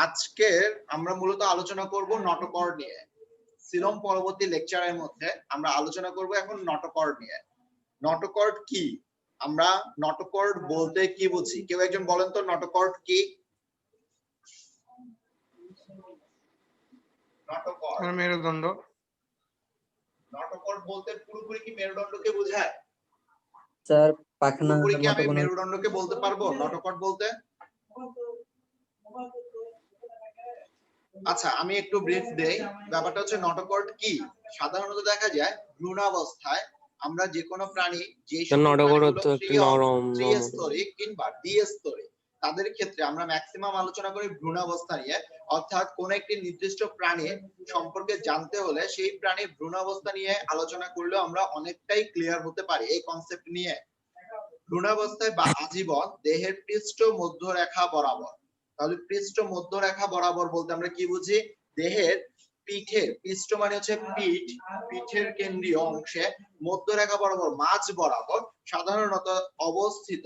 আজকে আমরা মূলত আলোচনা করব নটোকর্ড নিয়ে। সিলম পরবর্তী লেকচারের মধ্যে আমরা আলোচনা করব এখন নটোকর্ড নিয়ে। নটোকর্ড কি, আমরা নটোকর্ড বলতে কি বুঝি? কেউ একজন বলেন তো নটোকর্ড কি? নটোকর্ড মেরুদণ্ড। নটোকর্ড বলতে পুরোপুরি কি মেরুদণ্ডকে বোঝায়? স্যার পাখনা পুরোপুরি কি আমি মতো কোনো মেরুদণ্ডকে বলতে পারবো নটোকর্ড বলতে? আচ্ছা, আমি একটু ব্রিফ দেই। ব্যাপারটা হচ্ছে নটোকর্ড কি, সাধারণত দেখা যায় ভ্রূণাবস্থায় আমরা যে কোনো প্রাণী যে ত্রিস্তরিক কিংবা দ্বিস্তরিক তাদের ক্ষেত্রে আমরা ম্যাক্সিমাম আলোচনা করি ভ্রূণাবস্থা নিয়ে। অর্থাৎ কোন একটি নির্দিষ্ট প্রাণীর সম্পর্কে জানতে হলে সেই প্রাণীর ভ্রূণাবস্থা নিয়ে আলোচনা করলেও আমরা অনেকটাই ক্লিয়ার হতে পারি এই কনসেপ্ট নিয়ে। ভ্রূণাবস্থায় বা আজীবন দেহের পৃষ্ঠ মধ্যরেখা বরাবর। তাহলে পৃষ্ঠ মধ্যরেখা বরাবর বলতে আমরা কি বুঝি? দেহের পিঠের, পৃষ্ঠ মানে হচ্ছে পিঠ, পিঠের কেন্দ্রীয় অংশে মধ্যরেখা বরাবর মাঝ বরাবর সাধারণত অবস্থিত।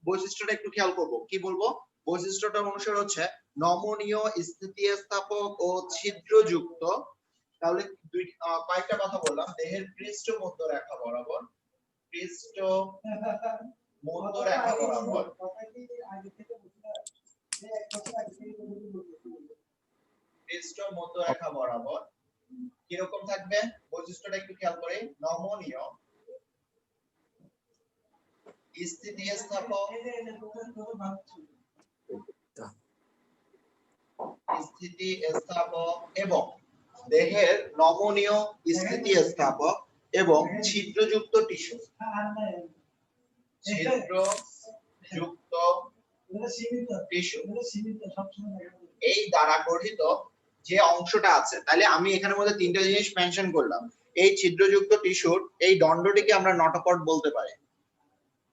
বৈশিষ্ট্যটা একটু খেয়াল করব, কি বলবো? বৈশিষ্ট্যটা অনুসারে হচ্ছে নমনীয়, স্থিতিস্থাপক ও ছিদ্রযুক্ত। তাহলে কয়েকটা কথা বললাম। দেহের পৃষ্ঠ মধ্যরেখা বরাবর, পৃষ্ঠ মধ্যরেখা বরাবর, পৃষ্ঠ মধ্যরেখা বরাবর কিরকম থাকবে? বৈশিষ্ট্যটা একটু খেয়াল করে। নমনীয়, স্থিতিস্থাপক এবং দেহের নমনীয়, স্থিতিস্থাপক এবং ছিদ্রযুক্ত টিস্যু, ছিদ্রযুক্ত টিস্যু এই দ্বারা গঠিত যে অংশটা আছে। তাহলে আমি এখানের মধ্যে তিনটা জিনিস মেনশন করলাম। এই ছিদ্রযুক্ত টিস্যুর এই দণ্ডটিকে আমরা নটোকর্ড বলতে পারি।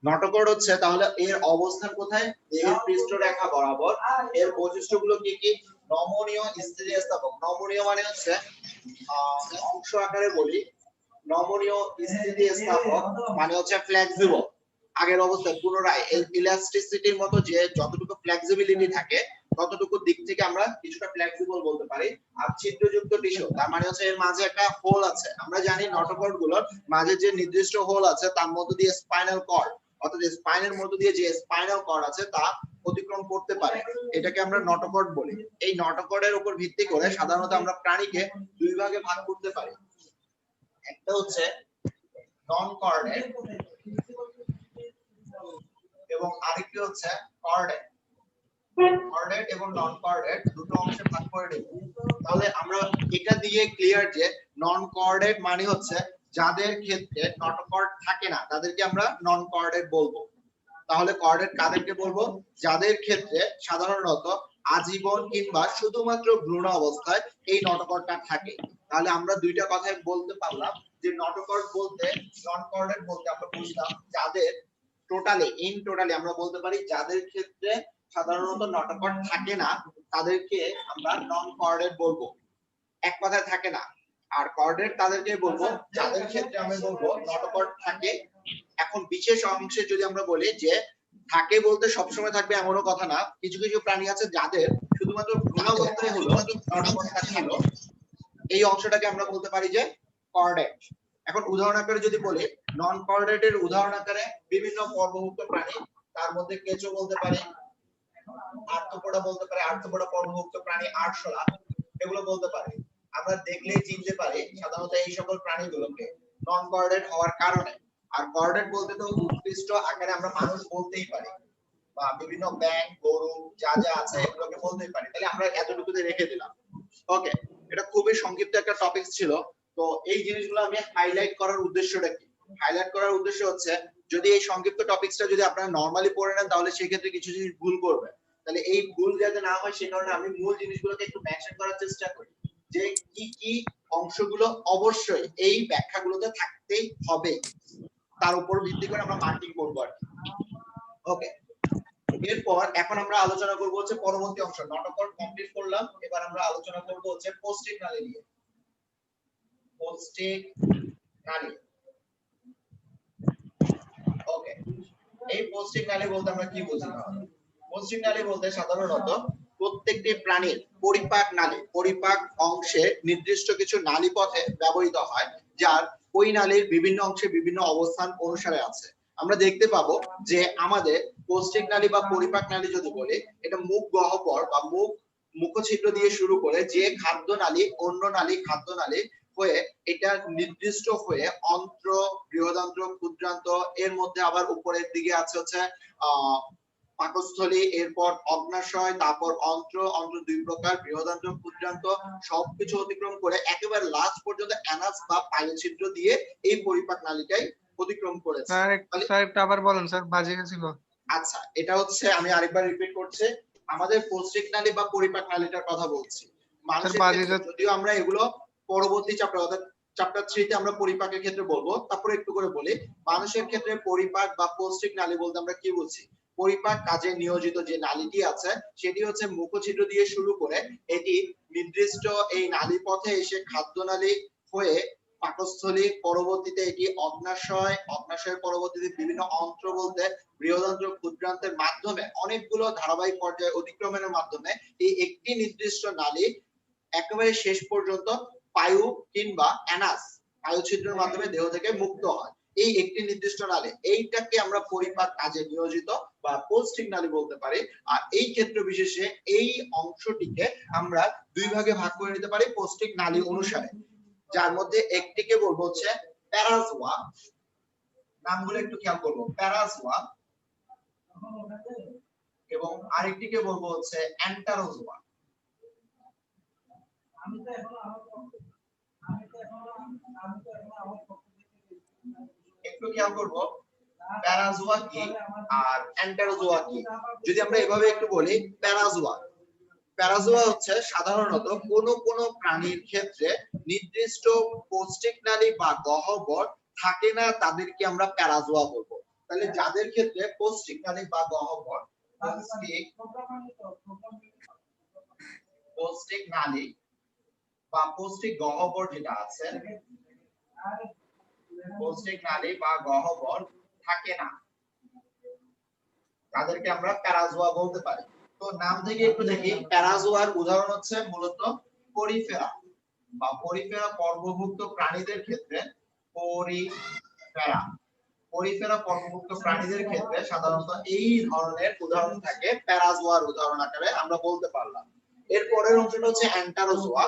নটোকর্ড হচ্ছে তাহলে এর অবস্থান কোথায়? দেহের পৃষ্ঠরেখা বরাবর। এর বৈশিষ্ট্যগুলো কি কি? নমনীয়, স্থিতিস্থাপক। নমনীয় মানে হচ্ছে অংশ আকারে বলি, নমনীয় স্থিতিস্থাপক মানে হচ্ছে ফ্লেক্সিবল। আগের অবস্থায় পুনরায় ইলাস্টিসিটির মতো যে যতটুকু ফ্লেক্সিবিলিটি থাকে ততটুকু দিক থেকে আমরা কিছুটা ফ্লেক্সিবল বলতে পারি। আর ছিদ্রযুক্ত টিস্যু তার মানে হচ্ছে এর মাঝে একটা হোল আছে। আমরা জানি নটোকর্ড গুলোর মাঝে যে নির্দিষ্ট হোল আছে তার মধ্য দিয়ে স্পাইনাল কর্ড, অর্থাৎ স্পাইনের মধ্য দিয়ে যে স্পাইনাল কর্ড আছে তা অতিক্রম করতে পারে। এটাকে আমরা নটোকর্ড বলি। এই নটোকর্ডের উপর ভিত্তি করে সাধারণত আমরা প্রাণীকে দুই ভাগে ভাগ করতে পারি। একটা হচ্ছে নন কর্ডেড এবং আরেকটি হচ্ছে কর্ডেড। কর্ডেড এবং নন কর্ডেড দুটো অংশে ভাগ করে নেব। তাহলে আমরা এটা দিয়ে ক্লিয়ার যে নন কর্ডেড মানে হচ্ছে যাদের ক্ষেত্রে নটোকর্ড থাকে না তাদেরকে আমরা নন কর্ডেড বলবো। তাহলে কর্ডেড কাদেরকে বলবো? যাদের ক্ষেত্রে সাধারণত আজীবন কিংবা শুধুমাত্র ভ্রূণ অবস্থায় এই নটোকর্ডটা থাকে। তাহলে আমরা দুইটা কথাই বলতে পারলাম যে নটোকর্ড বলতে, নন কর্ডেড বলতে আমরা বুঝলাম যাদের টোটালি আমরা বলতে পারি যাদের ক্ষেত্রে সাধারণত নটোকর্ড থাকে না তাদেরকে আমরা নন কর্ডেড বলবো। এক কথায় থাকে না। আর কর্ডেড তাদেরকে বলবো যাদের ক্ষেত্রে আমরা বলবো নটোকর্ড থাকে। এখন বিশেষ অংশে যদি আমরা বলি যে থাকে বলতে সবসময় থাকবে এমনও কথা না। কিছু কিছু প্রাণী আছে যাদের শুধুমাত্র ভ্রূণাবস্থায় হলো নটোকর্ডটা ছিল, এই অংশটাকে আমরা বলতে পারি যে কর্ডেড। এখন উদাহরণ আকারে যদি বলি, নন কর্ডেড এর উদাহরণ আকারে বিভিন্ন পর্বভুক্ত প্রাণী, তার মধ্যে কেঁচো বলতে পারি, আর্থ্রোপোডা বলতে পারি, আর্থ্রোপোডা পর্বভুক্ত প্রাণী, আরশোলা, এগুলো বলতে পারি। আমরা দেখলেই চিনতে পারি সাধারণত এই সকল প্রাণীগুলোকে নন কর্ডেড হওয়ার কারণে। আর কর্ডেড বলতে তো উৎকৃষ্ট আকারে আমরা মানুষ বলতেই পারি বা বিভিন্ন ব্যাঙ, গরু যা যা আছে এগুলোকে বলতেই পারি। তাহলে আমরা এতটুকুতে রেখে দিলাম। ওকে, এটা খুবই সংক্ষিপ্ত একটা টপিক ছিল। তো এই জিনিসগুলো আমি হাইলাইট করার উদ্দেশ্যটা কি? হাইলাইট করার উদ্দেশ্য হচ্ছে যদি এই সংক্ষিপ্ত টপিকসটা যদি আপনারা নরমালি পড়ে নেন তাহলে সেই ক্ষেত্রে কিছু জিনিস ভুল করবেন। তাহলে এই ভুল যাতে না হয় সেই কারণে আমি মূল জিনিসগুলোকে একটু মেনশন করার চেষ্টা করি যে কি কি অংশগুলো অবশ্যই এই ব্যাখ্যাগুলোতে থাকতেই হবে, তার উপর ভিত্তি করে আমরা মার্কিং করব আর কি। ওকে, এরপর এখন আমরা আলোচনা করব হচ্ছে পরবর্তী অংশ। নটোকর্ড কমপ্লিট করলাম, এবার আমরা আলোচনা করব হচ্ছে পৌষ্টিক নালী নিয়ে। পৌষ্টিক নালী। ওকে, এই পৌষ্টিক নালী বলতে আমরা কি বুঝি? পৌষ্টিক নালী বলতে সাধারণত প্রত্যেকটি প্রাণীর পরিপাক নালী, পরিপাক অংশে নির্দিষ্ট কিছু নালী পথে ব্যবহৃত হয়, যার ওই নালীর বিভিন্ন অংশে বিভিন্ন অবস্থান অনুসারে আছে। আমরা দেখতে পাবো যে আমাদের কোষ্ঠিক নালী বা পরিপাক নালী যদি বলি, এটা মুখ গহ্বর বা মুখছিদ্র দিয়ে শুরু করে যে খাদ্য নালী অন্য নালী খাদ্য নালী হয়ে এটা নির্দিষ্ট হয়ে অন্ত্র, বৃহদান্ত্র, ক্ষুদ্রান্ত্র, এর মধ্যে আবার উপরের দিকে আছে হচ্ছে পাকস্থলী, এরপর অগ্নাশয়, তারপর অন্ত্র, অন্ত্র দুই প্রকার, বৃহদান্ত্র, ক্ষুদ্রান্ত্র, সবকিছু অতিক্রম করে একেবারে লাস্ট পর্যন্ত অ্যানাস বা পাইলছিদ্র দিয়ে এই পরিপাক নালীটাই অতিক্রম করেছে। স্যার একটু আবার বলেন স্যার, বাজে গেছিল। আচ্ছা, এটা হচ্ছে আমি আরেকবার রিপিট করছি, আমাদের কোষ্ঠিক নালী বা পরিপাক নালীটার কথা বলছি। মানুষের ক্ষেত্রে যদিও আমরা এগুলো পরবর্তী চ্যাপ্টার অর্থাৎ চ্যাপ্টার 3 তে আমরা পরিপাকের ক্ষেত্রে বলবো, তারপরে একটু করে বলি মানুষের ক্ষেত্রে পরিপাক বা কোষ্ঠিক নালী বলতে আমরা কি বুঝি। পরিপাক কাজে নিয়োজিত যে নালীটি আছে সেটি হচ্ছে মুখছিদ্র দিয়ে শুরু করে এটি নির্দিষ্ট এই নালী পথে এসে খাদ্য নালী হয়ে পাকস্থলী, পরবর্তীতে এটি অগ্নাশয়, অগ্নাশয়ের পরবর্তীতে বিভিন্ন অন্ত্র বলতে বৃহদান্ত্র, ক্ষুদ্রান্ত্রের মাধ্যমে অনেকগুলো ধারাবাহিক পর্যায়ে অতিক্রমের মাধ্যমে এই একটি নির্দিষ্ট নালী একেবারে শেষ পর্যন্ত পায়ু কিংবা অ্যানাস, পায়ু ছিদ্রের মাধ্যমে দেহ থেকে মুক্ত হয়। এই একটি নির্দিষ্ট নালী, এইটাকে আমরা পরিপাক কাজে নিয়োজিত বা কোষ্ঠিক নালী বলতে পারি। আর এই ক্ষেত্র বিশেষে এই অংশটিকে আমরা দুই ভাগে ভাগ করে নিতে পারি কোষ্ঠিক নালী অনুসারে, যার মধ্যে একটিকে বলবো হচ্ছে প্যারাজোয়া, নামগুলো একটু খেয়াল করবো, প্যারাজোয়া, এবং আরেকটিকে বলবো হচ্ছে অ্যান্টারোজোয়া। একটু খেয়াল করবো প্যারাজোয়া কি আর অ্যান্টারোজোয়া কি। যদি আমরা এভাবে একটু বলি, প্যারাজোয়া, প্যারাজোয়া হচ্ছে সাধারণত কোন প্রাণীর ক্ষেত্রে নির্দিষ্ট কোষ্ঠিক নালী বা গহ্বর থাকে না, তাদেরকে আমরা প্যারাজোয়া বলবো। তাহলে যাদের ক্ষেত্রে কোষ্ঠিক নালী বা গহ্বর, কোষ্ঠিক নালী বা কোষ্ঠিক গহ্বর যেটা আছে, কোষ্ঠিক নালী বা গহ্বর থাকে না, তাদেরকে আমরা প্যারাজোয়া বলতে পারি। তো নাম থেকে একটু দেখি, প্যারাজোয়ার উদাহরণ হচ্ছে মূলত পরিফেরা বা পরিফেরা পর্বভুক্ত প্রাণীদের ক্ষেত্রে, পরিফেরা পর্বভুক্ত প্রাণীদের ক্ষেত্রে সাধারণত এই ধরনের উদাহরণ থাকে, প্যারাজোয়ার উদাহরণ আকারে আমরা বলতে পারলাম। এর পরের অংশটা হচ্ছে অ্যান্টারোজোয়া,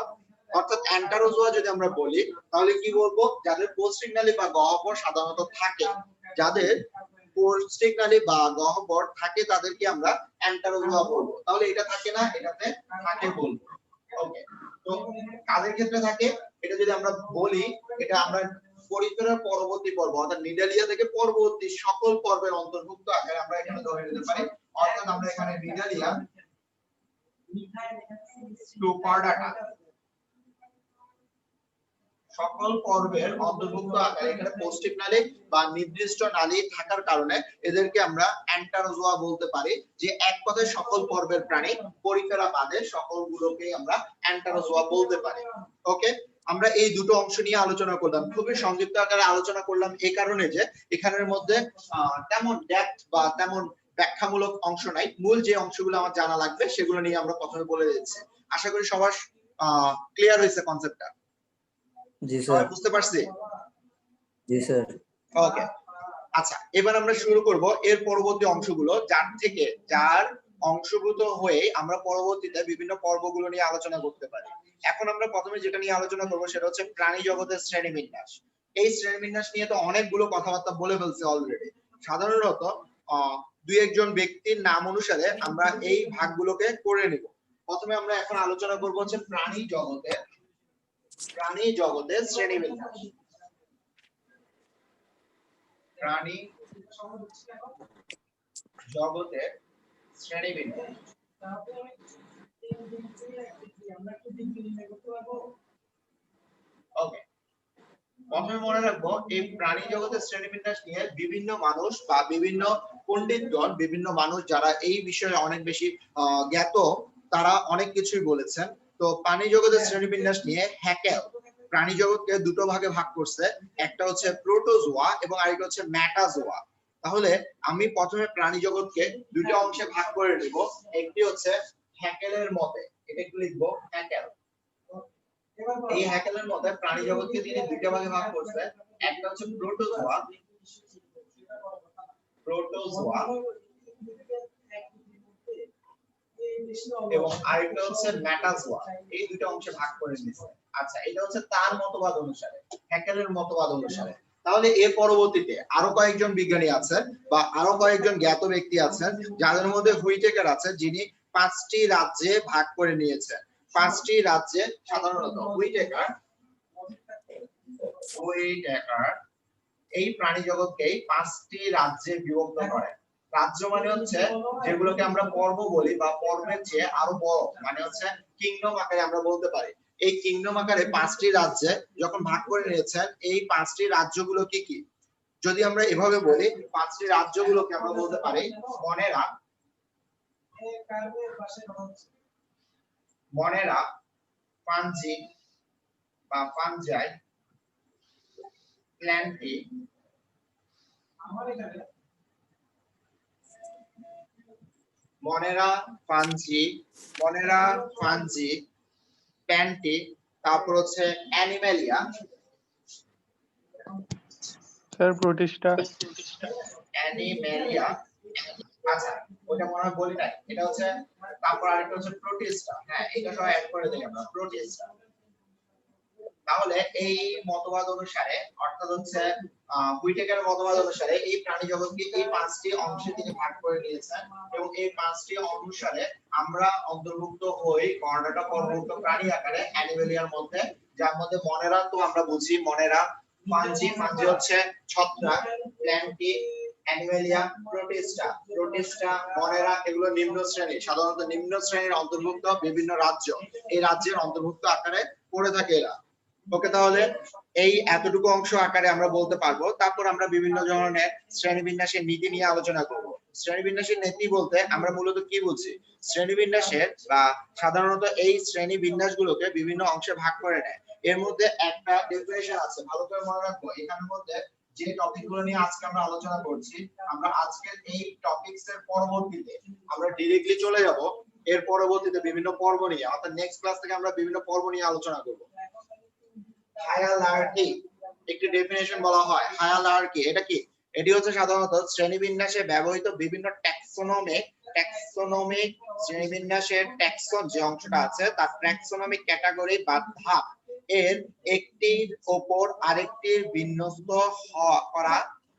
অর্থাৎ অ্যান্টারোজোয়া যদি আমরা বলি তাহলে কি বলবো, যাদের কোষ্ঠিক নালী বা গহ্বর সাধারণত থাকে, যাদের কোষ্ঠিক নালী বা গহ্বর থাকে তাদেরকে আমরা অ্যান্টারোজোয়া বলবো। তাহলে এটা থাকে না, এটাতে থাকে বলবো। ওকে, তো কাদের ক্ষেত্রে থাকে এটা যদি আমরা বলি, এটা আমরা পরিফেরার পরবর্তী পর্ব অর্থাৎ নিডালিয়া থেকে পরবর্তী সকল পর্বের অন্তর্ভুক্ত আকারে আমরা এখানে ধরে নিতে পারি। অর্থাৎ আমরা এখানে নিডালিয়া টু পারডাটা সকল পর্বের অন্তর্ভুক্ত আকারে এখানে কোষ্ঠিক নালী বা নির্দিষ্ট নালী থাকার কারণে এদেরকে আমরা অ্যান্টারোজোয়া বলতে পারি, যে এক কথায় সকল পর্বের প্রাণী, পরিফেরা বাদে সকলগুলোকে আমরা অ্যান্টারোজোয়া বলতে পারি। ওকে, আমরা এই দুটো অংশ নিয়ে আলোচনা করলাম, খুবই সংক্ষিপ্ত আকারে আলোচনা করলাম এই কারণে যে এখানের মধ্যে তেমন ডেপথ বা তেমন ব্যাখ্যামূলক অংশ নাই, মূল যে অংশগুলো আমার জানা লাগবে সেগুলো নিয়ে আমরা প্রথমে বলে দিচ্ছি। আশা করি সবার ক্লিয়ার হয়েছে কনসেপ্টটা। জি স্যার। বুঝতে পারছি? জি স্যার। ওকে, আচ্ছা এবার আমরা শুরু করব এর পরবর্তী অংশগুলো, যার অংশভূত হয়ে আমরা পরবর্তীতে বিভিন্ন পর্বগুলো নিয়ে আলোচনা করতে পারি। এখন আমরা প্রথমে যেটা নিয়ে আলোচনা করব সেটা হচ্ছে প্রাণী জগতের শ্রেণীবিন্যাস। এই শ্রেণীবিন্যাস নিয়ে তো অনেকগুলো কথাবার্তা বলে ফেলছি অলরেডি। সাধারণত দুই একজন ব্যক্তির নাম অনুসারে আমরা এই ভাগগুলোকে করে নিব। প্রথমে আমরা এখন আলোচনা করব হচ্ছে প্রাণী জগতের শ্রেণীবিন্যাস। প্রাণী জগতের শ্রেণীবিন্যাস। ওকে, প্রথমে মনে রাখবো এই প্রাণী জগতের শ্রেণীবিন্যাস নিয়ে বিভিন্ন মানুষ বা বিভিন্ন পণ্ডিতগণ, বিভিন্ন মানুষ যারা এই বিষয়ে অনেক বেশি জ্ঞাত, তারা অনেক কিছুই বলেছেন। তো প্রাণী জগতের শ্রেণীবিন্যাস নিয়ে হ্যাকেল প্রাণী জগৎকে দুটো ভাগে ভাগ করছে, একটা হচ্ছে প্রোটোজোয়া এবং আরেকটা হচ্ছে ম্যাটাজোয়া। তাহলে আমি প্রথমে প্রাণী জগৎকে দুটো অংশে ভাগ করে নিব, একটি হচ্ছে হ্যাকেলের মতে, এটা একটু লিখবো হ্যাকেল। এই হ্যাকেলের মতে প্রাণী জগৎকে তিনি দুইটা ভাগে ভাগ করছে, একটা হচ্ছে প্রোটোজোয়া এবং আরেকটা হচ্ছে মেটাজোয়া, এই দুটো অংশে ভাগ করে নিয়েছে। আচ্ছা, এটা হচ্ছে তার মতবাদ অনুসারে, হ্যাকেলের মতবাদ অনুসারে। তাহলে এর পরবর্তীতে আরো কয়েকজন বিজ্ঞানী আছেন বা আরো কয়েকজন জ্ঞাত ব্যক্তি আছেন যাদের মধ্যে হুইটেকার আছে, যিনি 5টি রাজ্যে ভাগ করে নিয়েছেন। 5টি রাজ্যে সাধারণত হুইটেকার এই প্রাণী জগৎকেই 5টি রাজ্যে বিভক্ত করে। রাজ্য মানে হচ্ছে যেগুলোকে আমরা পর্ব বলি বা পর্বের চেয়ে আরো বড়, মানে হচ্ছে কিংডম আকারে আমরা বলতে পারি। এই কিংডম আকারে 5টি রাজ্যে যখন ভাগ করে নিয়েছেন, এই 5টি রাজ্যগুলো কি কি? যদি আমরা এভাবে বলি, 5টি রাজ্যগুলোকে আমরা বলতে পারি মনেরা, ফানজি বা ফানজাই, প্ল্যান্টি, মনেরা, ফানজি, প্ল্যান্টি, তারপর হচ্ছে অ্যানিমেলিয়া, স্যার প্রোটিস্টা। আচ্ছা ওটা মনে হয় বলি নাই, এটা হচ্ছে, তারপর আরেকটা হচ্ছে প্রোটিস্টা। হ্যাঁ, এটা সব অ্যাড করে দিই আমরা, প্রোটিস্টা। তাহলে এই মতবাদ অনুসারে, অর্থাৎ হচ্ছে হুইটেকারের মতবাদ অনুসারে এই প্রাণী জগৎকে এই 5টি অংশে তিনি ভাগ করে নিয়েছেন এবং এই 5টি অনুসারে আমরা অন্তর্ভুক্ত হই কর্নাটক পর্বত প্রাণী আকারে অ্যানিমেলিয়ার মধ্যে, যার মধ্যে মনেরা তো আমরা বুঝি, মনেরা, ফানজি হচ্ছে ছত্রাক, প্ল্যান্টি, অ্যানিমেলিয়া, প্রোটিস্টা, মনেরা, এগুলো নিম্ন শ্রেণী, সাধারণত নিম্ন শ্রেণীর অন্তর্ভুক্ত বিভিন্ন রাজ্য, এই রাজ্যের অন্তর্ভুক্ত আকারে পড়ে থাকে এরা। ওকে, তাহলে এই এতটুকু অংশ আকারে আমরা বলতে পারবো। তারপর আমরা বিভিন্ন ধরনের শ্রেণীবিন্যাসের নীতি নিয়ে আলোচনা করব। শ্রেণীবিন্যাসের নীতি বলতে আমরা মূলত কি বুঝি? শ্রেণীবিন্যাসের বা সাধারণত এই শ্রেণীবিন্যাসগুলোকে বিভিন্ন অংশে ভাগ করে নেয়। এর মধ্যে একটা ডেফিনিশন আছে, ভালো করে মনে রাখবো। এখানের মধ্যে যে টপিকগুলো নিয়ে আজকে আমরা আলোচনা করছি, আমরা আজকের এই টপিকস এর পরবর্তীতে আমরা ডাইরেক্টলি চলে যাব এর পরবর্তীতে বিভিন্ন পর্ব নিয়ে, অর্থাৎ নেক্সট ক্লাস থেকে আমরা বিভিন্ন পর্ব নিয়ে আলোচনা করব। হায়ারার্কি, একটি ডেফিনিশন বলা হয় হায়ারার্কি। এটা কি? এটি হচ্ছে সাধারণত শ্রেণীবিন্যাসে ব্যবহৃত বিভিন্ন ট্যাক্সোনমিক শ্রেণীবিন্যাসের ট্যাক্সন যে অংশটা আছে তার ট্যাক্সোনমিক ক্যাটাগরি বা ধাপ এর একটির উপর আরেকটির বিন্যস্ত করা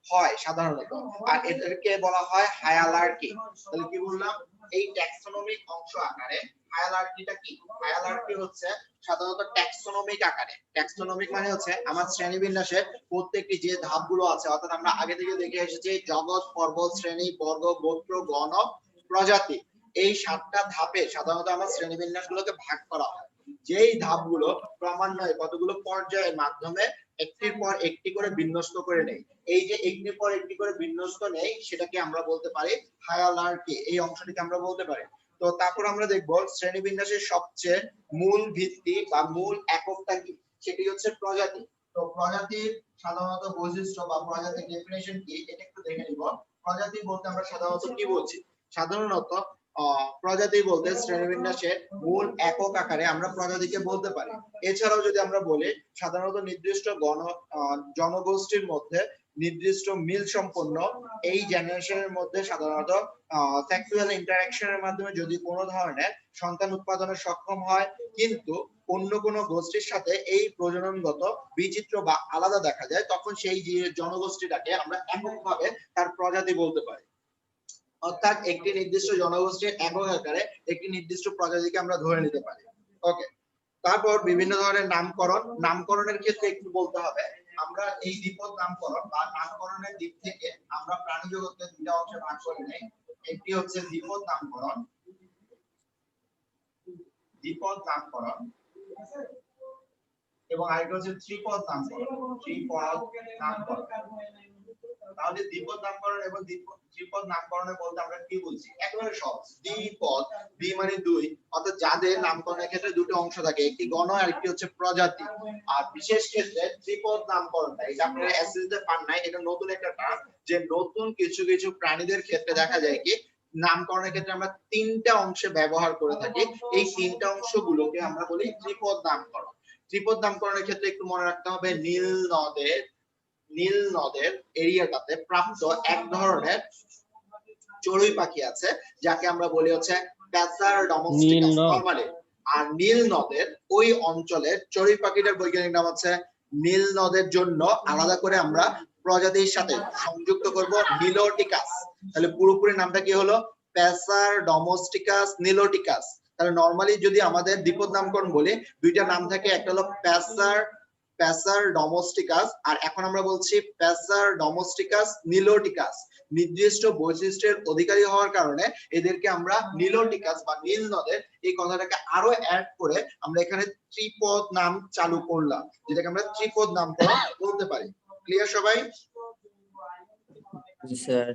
হয় সাধারণত, আর এটাকে বলা হয় হায়ারার্কি। তাহলে কি বললাম? এই ট্যাক্সোনমিক অংশ আকারে হায়ারার্কিটা কি? হায়ারার্কি হচ্ছে সাধারণত ট্যাক্সোনমিক আকারে। ট্যাক্সোনমিক মানে হচ্ছে আমার শ্রেণীবিন্যাসের প্রত্যেকটি যে ধাপগুলো আছে, অর্থাৎ আমরা আগে থেকে দেখে এসেছি জগৎ, পর্বত, শ্রেণী, বর্গ, গোত্র, গণ, প্রজাতি, এই 7টা ধাপে সাধারণত আমার শ্রেণীবিন্যাসগুলোকে ভাগ করা হয়। যেই ধাপগুলো ক্রমান্বয়ে কতগুলো পর্যায়ের মাধ্যমে একটির পর একটি করে বিন্যস্ত করে নেই, এই যে একটির পর একটি করে বিন্যস্ত নেই, সেটাকে আমরা বলতে পারি হায়ারার্কি। এই অংশটিকে আমরা বলতে পারি। তো তারপর আমরা দেখবো শ্রেণীবিন্যাসের সবচেয়ে মূল ভিত্তি বা মূল এককটা কি, সেটি হচ্ছে প্রজাতি। তো প্রজাতির সাধারণত বৈশিষ্ট্য বা প্রজাতির ডেফিনিশন কি, এটা একটু দেখে নিব। প্রজাতি বলতে আমরা সাধারণত কি বলছি? সাধারণত প্রজাতি বলতে শ্রেণীবিন্যাসের মূল একক আকারে আমরা প্রজাতিকে বলতে পারি। এছাড়াও যদি আমরা বলি, সাধারণত নির্দিষ্ট জনগোষ্ঠীর মধ্যে নির্দিষ্ট মিল সম্পন্ন এই জেনারেশনের মধ্যে সাধারণত সেক্সুয়াল ইন্টারঅ্যাকশনের মাধ্যমে যদি কোনো ধরনের সন্তান উৎপাদনে সক্ষম হয়, কিন্তু অন্য কোনো গোষ্ঠীর সাথে এই প্রজননগত বিচিত্র বা আলাদা দেখা যায়, তখন সেই যে জনগোষ্ঠীটাকে আমরা এককভাবে তার প্রজাতি বলতে পারি। অর্থাৎ একটি নির্দিষ্ট জনগোষ্ঠীর একক আকারে একটি নির্দিষ্ট প্রজাতিকে আমরা ধরে নিতে পারি। ওকে, তারপর বিভিন্ন ধরনের নামকরণের ক্ষেত্রে একটু বলতে হবে। আমরা এই দ্বিপদ নামকরণ বা নামকরণের দিক থেকে আমরা প্রাণী জগৎকে দুইটা অংশে ভাগ করে নেই। একটি হচ্ছে দ্বিপদ নামকরণ এবং আরেকটা হচ্ছে ত্রিপদ নামকরণ। তাহলে দ্বিপদ নামকরণ এবং ত্রিপদ নামকরণে বলতে আমরা কি বলছি? একেবারে সহজ। দ্বিপদ, দ্বি মানে দুই, অর্থাৎ যাদের নামকরণের ক্ষেত্রে দুটো অংশ থাকে, একটি গণ আর একটি হচ্ছে প্রজাতি। আর বিশেষ ক্ষেত্রে ত্রিপদ নামকরণটা, এটা আপনারা এসএসসি তে পান নাই, এটা নতুন একটা টার্ম, যে নতুন কিছু কিছু প্রাণীদের ক্ষেত্রে দেখা যায় কি নামকরণের ক্ষেত্রে আমরা তিনটা অংশে ব্যবহার করে থাকি। এই তিনটা অংশগুলোকে আমরা বলি ত্রিপদ নামকরণ। ত্রিপদ নামকরণের ক্ষেত্রে একটু মনে রাখতে হবে নীল নদের এরিয়াটাতে প্রাপ্ত এক ধরনের চড়ুই পাখি আছে যাকে আমরা বলি হচ্ছে প্যাসার ডোমেস্টিকাস নরমালি। আর নীল নদের ওই অঞ্চলের চড়ুই পাখিটার বৈজ্ঞানিক নাম হচ্ছে নীল নদের জন্য আলাদা করে আমরা প্রজাতির সাথে সংযুক্ত করব নিলোটিকাস। তাহলে পুরোপুরি নামটা কি হলো? Passer domesticus নিলোটিকাস। তাহলে নরমালি যদি আমাদের দ্বিপদ নামকরণ বলি দুইটা নাম থাকে, একটা হলো প্যাসার ডোমেস্টিকাস আর এখন আমরা বলছি প্যাসার ডোমেস্টিকাস নিলোটিকাস। নির্দিষ্ট বৈশিষ্ট্যের অধিকারী হওয়ার কারণে এদেরকে আমরা নিলোটিকাস বা নীল নদের এই কথাটাকে আরো অ্যাড করে আমরা এখানে ত্রিপদ নাম চালু করলাম, যেটাকে আমরা ত্রিপদ নামকরণ বলতে পারি। ক্লিয়ার সবাই? জি স্যার।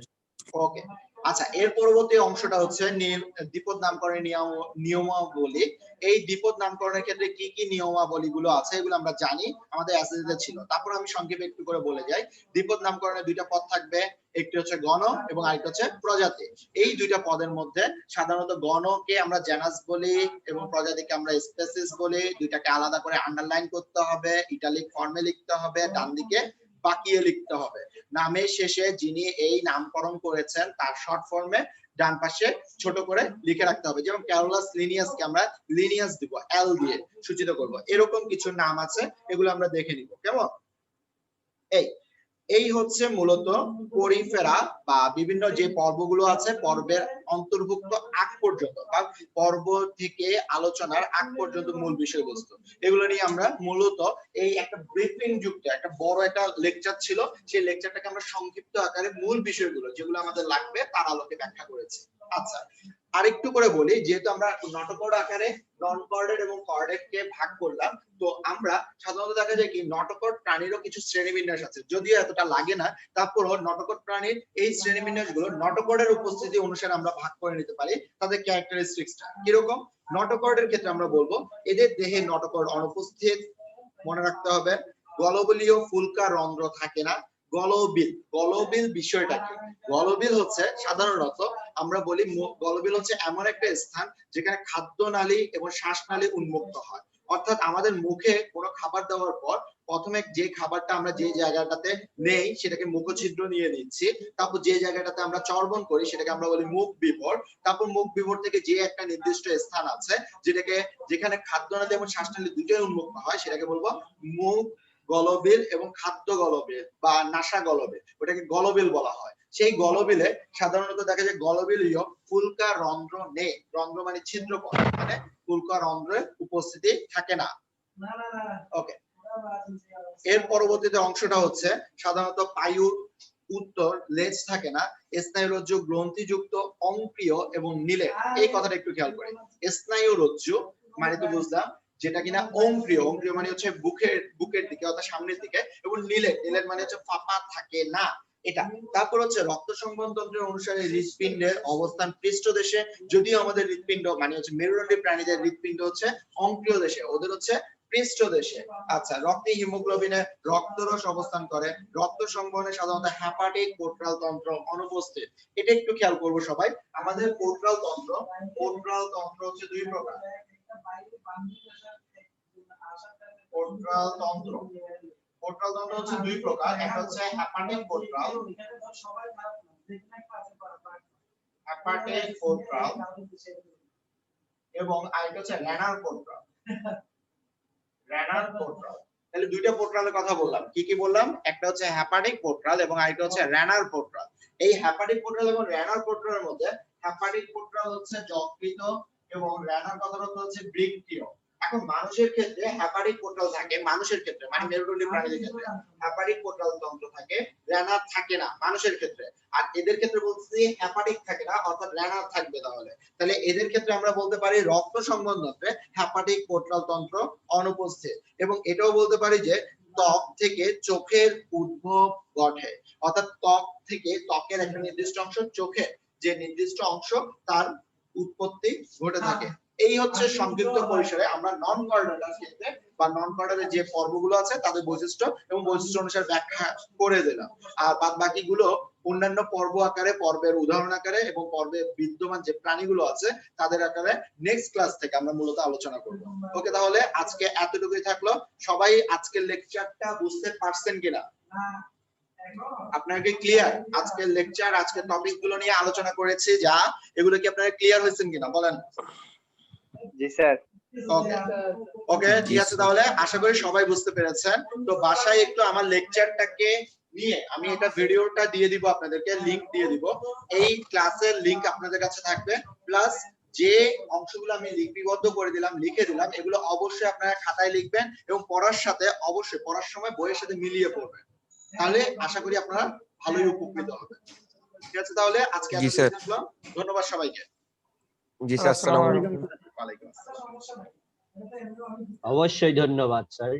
ওকে, আচ্ছা, এর পরবর্তী অংশটা হচ্ছে দ্বিপদ নামকরণের নিয়মাবলী। এই দ্বিপদ নামকরণের ক্ষেত্রে কি কি নিয়মাবলী গুলো আছে এগুলো আমরা জানি, আমাদের অ্যাসেসিতে ছিল। তারপর আমি সংক্ষেপে একটু করে বলে যাই। দ্বিপদ নামকরণের দুইটা পদ থাকবে, একটি হচ্ছে গণ এবং আরেকটি হচ্ছে প্রজাতি। এই দুইটা পদের মধ্যে সাধারণত গণকে আমরা জেনাস বলি এবং প্রজাতিকে আমরা স্পেসিস বলি। দুইটাকে আলাদা করে আন্ডারলাইন করতে হবে, ইটালিক ফর্মে লিখতে হবে, ডান দিকে বাকিয়ে লিখতে হবে। নামের শেষে যিনি এই নামকরণ করেছেন তার শর্ট ফর্মে ডান পাশে ছোট করে লিখে রাখতে হবে। যেমন ক্যারোলাস লিনিয়াসকে আমরা লিনিয়াস দিব, এল দিয়ে সূচিত করব। এরকম কিছু নাম আছে, এগুলো আমরা দেখে নিব। কেমন? এই হচ্ছে মূলত পরিফেরা বা বিভিন্ন যে পর্বগুলো আছে পর্বের অন্তর্ভুক্ত আগ পর্যন্ত বা পর্ব থেকে আলোচনার আগ পর্যন্ত মূল বিষয়বস্তু। এগুলো নিয়ে আমরা মূলত এই একটা ব্রিফিং যুক্ত একটা বড় একটা লেকচার ছিল, সেই লেকচারটাকে আমরা সংক্ষিপ্ত আকারে মূল বিষয়গুলো যেগুলো আমাদের লাগবে তার আলোকে ব্যাখ্যা করেছি। আচ্ছা, আরেকটু করে বলি, যেহেতু আমরা নটকর্ড আকারে নন কর্ডেড এবং কর্ডেড কে ভাগ করলাম, তো আমরা সাধারণত দেখা যায় কি নটকর্ড প্রাণীরও কিছু শ্রেণীবিন্যাস আছে, যদিও এতটা লাগে না, তারপরও নটকর্ড প্রাণীর এই শ্রেণীবিন্যাস গুলো নটকর্ডের উপস্থিতি অনুসারে আমরা ভাগ করে নিতে পারি তাদের ক্যারেক্টারিস্টিক্সটা কিরকম। নটকর্ডের ক্ষেত্রে আমরা বলবো এদের দেহে নটকর্ড অনুপস্থিত, মনে রাখতে হবে। গলবিলীয় ফুলকা রন্ধ্র থাকে না। গলবিল বিষয়টা কি? গলবিল হচ্ছে সাধারণত আমরা বলি গলবিল হচ্ছে এমন একটা স্থান যেখানে খাদ্যনালী এবং শ্বাসনালী উন্মুক্ত হয়। অর্থাৎ আমাদের মুখে কোনো খাবার দেওয়ার পর প্রথমে যে খাবারটা আমরা যে জায়গাটাতে নেই সেটাকে মুখছিদ্র নিয়ে নিচ্ছি, তারপর যে জায়গাটাতে আমরা চর্বণ করি সেটাকে আমরা বলি মুখ বিভর। তারপর মুখ বিভর থেকে যে একটা নির্দিষ্ট স্থান আছে যেখানে খাদ্যনালী এবং শ্বাসনালী দুটোই উন্মুক্ত হয় সেটাকে বলবো মুখ গলবিল এবং খাদ্য গলবিল বা নাসা গলবিল, ওটাকে গলবিল বলা হয়। সেই গলবিলে সাধারণত দেখা যায় গলবিলীয় ফুলকা রন্ধ্র নেই। রন্ধ্র মানে ছিদ্রপথ, মানে ফুলকা রন্ধ্রের উপস্থিতি থাকে না। ওকে, এর পরবর্তীতে অংশটা হচ্ছে সাধারণত পায়ুর উত্তর লেজ থাকে না। স্নায়ুরজ্জু গ্রন্থিযুক্ত অঙ্ক্রিয় এবং নীলের, এই কথাটা একটু খেয়াল করি। স্নায়ুরজ্জু মানে তো বুঝলাম যেটা কিনা অঙ্ক্রিয় মানে হচ্ছে বুকের দিকে অর্থাৎ সামনের দিকে, এবং নীলের মানে হচ্ছে ফাঁপা থাকে না এটা। তারপর হচ্ছে রক্ত সংবহন তন্ত্রের অনুসারে হৃৎপিণ্ডের অবস্থান পৃষ্ঠদেশে, যদিও আমাদের হৃৎপিণ্ড মানে হচ্ছে মেরুদণ্ডী প্রাণীদের হৃৎপিণ্ড হচ্ছে অঙ্ক্রিয় দেশে, ওদের হচ্ছে পৃষ্ঠদেশে। আচ্ছা, রক্তে হিমোগ্লোবিনে রক্তরস অবস্থান করে। রক্ত সংবহনে সাধারণত হেপাটিক পোর্টাল তন্ত্র অনুপস্থিত। এটা একটু খেয়াল করবো সবাই। আমাদের পোর্টাল তন্ত্র হচ্ছে দুই প্রকার। পোর্টাল তন্ত্র হচ্ছে দুই প্রকার, একটা হচ্ছে হেপাটিক পোর্টাল এবং আরেকটা হচ্ছে রেনাল পোর্টাল। তাহলে দুইটা পোর্টালের কথা বললাম, কি কি বললাম? একটা হচ্ছে হেপাটিক পোর্টাল এবং আরেকটা হচ্ছে রেনাল পোর্টাল। এই হেপাটিক পোর্টাল এবং রেনাল পোর্টালের মধ্যে হেপাটিক পোর্টাল হচ্ছে যকৃত এবং রেনাল কথাটা হচ্ছে বৃক্কীয়। এখন মানুষের ক্ষেত্রে হেপাটিক পোর্টাল থাকে, মানুষের ক্ষেত্রে মানে মেরুদণ্ডী প্রাণীদের ক্ষেত্রে হেপাটিক পোর্টাল তন্ত্র থাকে, রেনাল থাকে না মানুষের ক্ষেত্রে। আর এদের ক্ষেত্রে বলছি হেপাটিক থাকে না, অর্থাৎ রেনাল থাকবে। তাহলে এদের ক্ষেত্রে আমরা বলতে পারি রক্ত সংবহন তন্ত্রে হেপাটিক পোর্টাল তন্ত্র অনুপস্থিত। এবং এটাও বলতে পারি যে ত্বক থেকে চোখের উদ্ভব ঘটে, অর্থাৎ ত্বকের একটা নির্দিষ্ট অংশ, চোখের যে নির্দিষ্ট অংশ তার উৎপত্তি ঘটে থাকে। এই হচ্ছে সংক্ষিপ্ত পরিসরে আমরা নন কর্ডেটাল ক্ষেত্রে বা নন কর্ডেটাল যে পর্বগুলো আছে তাদের বৈশিষ্ট্য এবং বৈশিষ্ট্য অনুসারে ব্যাখ্যা করে দিলাম। আর বাদ বাকিগুলো অন্যান্য পর্ব আকারে, পর্বের উদাহরণ আকারে এবং পর্বে বিদ্যমান যে প্রাণীগুলো আছে তাদের আকারে নেক্সট ক্লাস থেকে আমরা মূলত আলোচনা করব। ওকে, তাহলে আজকে এতটুকুই থাকলো। সবাই আজকের লেকচারটা বুঝতে পারছেন কিনা? আপনারা কি ক্লিয়ার? আজকের লেকচার, আজকের টপিক গুলো নিয়ে আলোচনা করেছি যা, এগুলো কি আপনারা ক্লিয়ার হয়েছেন কিনা বলেন? জি স্যার। ওকে ওকে, ঠিক আছে, তাহলে আশা করি সবাই বুঝতে পেরেছেন। তো বাসায় একটু আমার লেকচারটাকে নিয়ে আমি এটা ভিডিওটা দিয়ে দিব, আপনাদেরকে লিংক দিয়ে দিব। এই ক্লাসের লিংক আপনাদের কাছে থাকবে, প্লাস যে অংশগুলো আমি লিপিবদ্ধ করে দিলাম, লিখে দিলাম, এগুলো অবশ্যই আপনারা খাতায় লিখবেন এবং পড়ার সাথে অবশ্যই পড়ার সময় বইয়ের সাথে মিলিয়ে পড়বেন। তাহলে আশা করি আপনারা ভালোই উপকৃত হবেন। ঠিক আছে, তাহলে আজকে জি স্যার। থাকলাম। ধন্যবাদ সবাইকে। জি স্যার, আসসালামু আলাইকুম। ওয়ালাইকুম আসসালাম। অবশ্যই ধন্যবাদ স্যার।